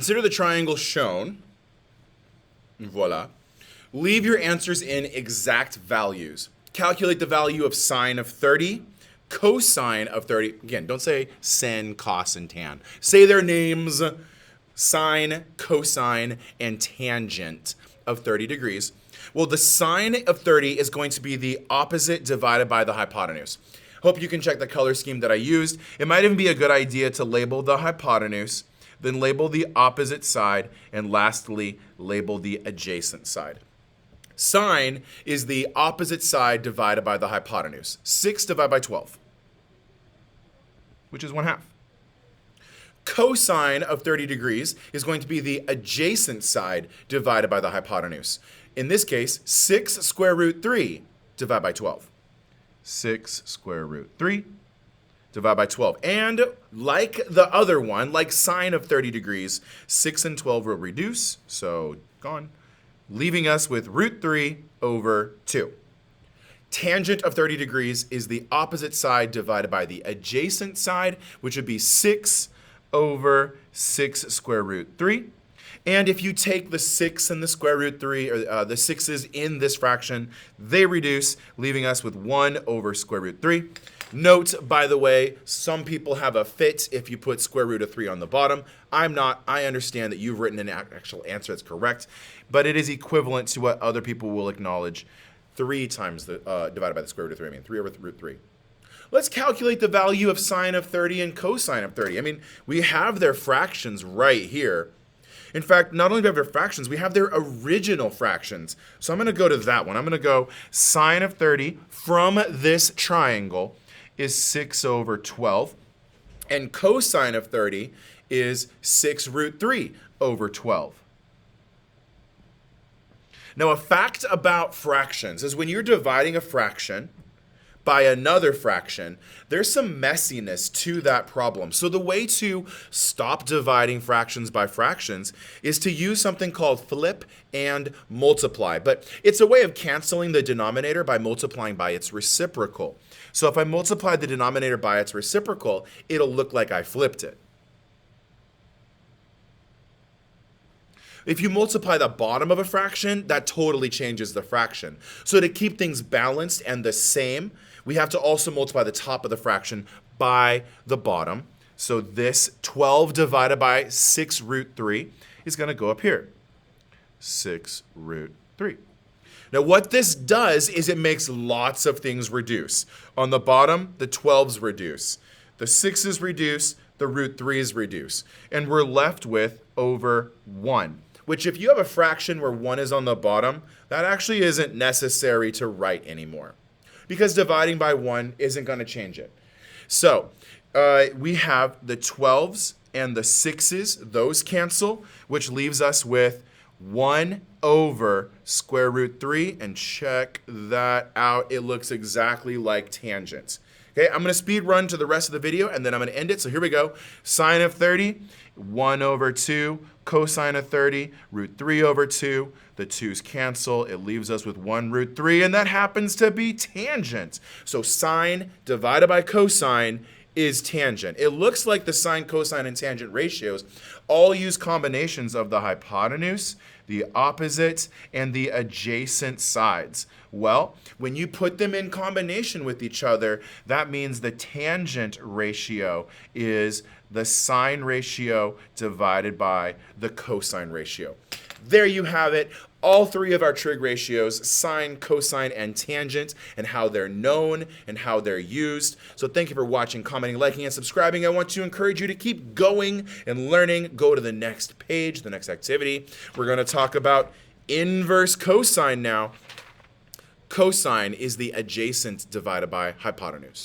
Consider the triangle shown. Voila. Leave your answers in exact values. Calculate the value of sine of 30, cosine of 30. Again, don't say sin, cos, and tan. Say their names, sine, cosine, and tangent of 30 degrees. Well, the sine of 30 is going to be the opposite divided by the hypotenuse. Hope you can check the color scheme that I used. It might even be a good idea to label the hypotenuse, then label the opposite side, and lastly, label the adjacent side. Sine is the opposite side divided by the hypotenuse. 6 divided by 12, which is 1/2. Cosine of 30 degrees is going to be the adjacent side divided by the hypotenuse. In this case, 6 square root 3 divided by 12. 6 square root 3 divided by 12. And like the other one, like sine of 30 degrees, 6 and 12 will reduce, so gone, leaving us with root 3 over 2. Tangent of 30 degrees is the opposite side divided by the adjacent side, which would be 6 over 6 square root 3. And if you take the 6 and the square root 3, or the 6's in this fraction, they reduce, leaving us with 1 over square root 3. Note, by the way, some people have a fit if you put square root of 3 on the bottom. I'm not. I understand that you've written an actual answer that's correct, but it is equivalent to what other people will acknowledge. 3 times the divided by the square root of 3. I mean, 3 over root 3. Let's calculate the value of sine of 30 and cosine of 30. I mean, we have their fractions right here. In fact, not only do we have their fractions, we have their original fractions. So I'm going to go to that one. I'm going to go sine of 30 from this triangle is 6 over 12. And cosine of 30 is 6 root 3 over 12. Now, a fact about fractions is when you're dividing a fraction by another fraction, there's some messiness to that problem. So the way to stop dividing fractions by fractions is to use something called flip and multiply. But it's a way of canceling the denominator by multiplying by its reciprocal. So if I multiply the denominator by its reciprocal, it'll look like I flipped it. If you multiply the bottom of a fraction, that totally changes the fraction. So to keep things balanced and the same, we have to also multiply the top of the fraction by the bottom. So this 12 divided by 6 root 3 is going to go up here. 6 root 3. Now what this does is it makes lots of things reduce. On the bottom, the 12s reduce. The 6's reduce, the root 3's reduce. And we're left with over 1. Which if you have a fraction where 1 is on the bottom, that actually isn't necessary to write anymore. Because dividing by 1 isn't going to change it. So we have the 12s and the 6's, those cancel, which leaves us with 1 over square root 3. And check that out. It looks exactly like tangents. Okay, I'm going to speed run to the rest of the video, and then I'm going to end it. So here we go. Sine of 30, 1 over 2. Cosine of 30, root 3 over 2. The 2's cancel. It leaves us with 1 root 3, and that happens to be tangent. So sine divided by cosine is tangent. It looks like the sine, cosine, and tangent ratios all use combinations of the hypotenuse, the opposite, and the adjacent sides. Well, when you put them in combination with each other, that means the tangent ratio is the sine ratio divided by the cosine ratio. There you have it. All 3 of our trig ratios, sine, cosine, and tangent, and how they're known and how they're used. So thank you for watching, commenting, liking, and subscribing. I want to encourage you to keep going and learning. Go to the next page, the next activity. We're going to talk about inverse cosine now. Cosine is the adjacent divided by hypotenuse.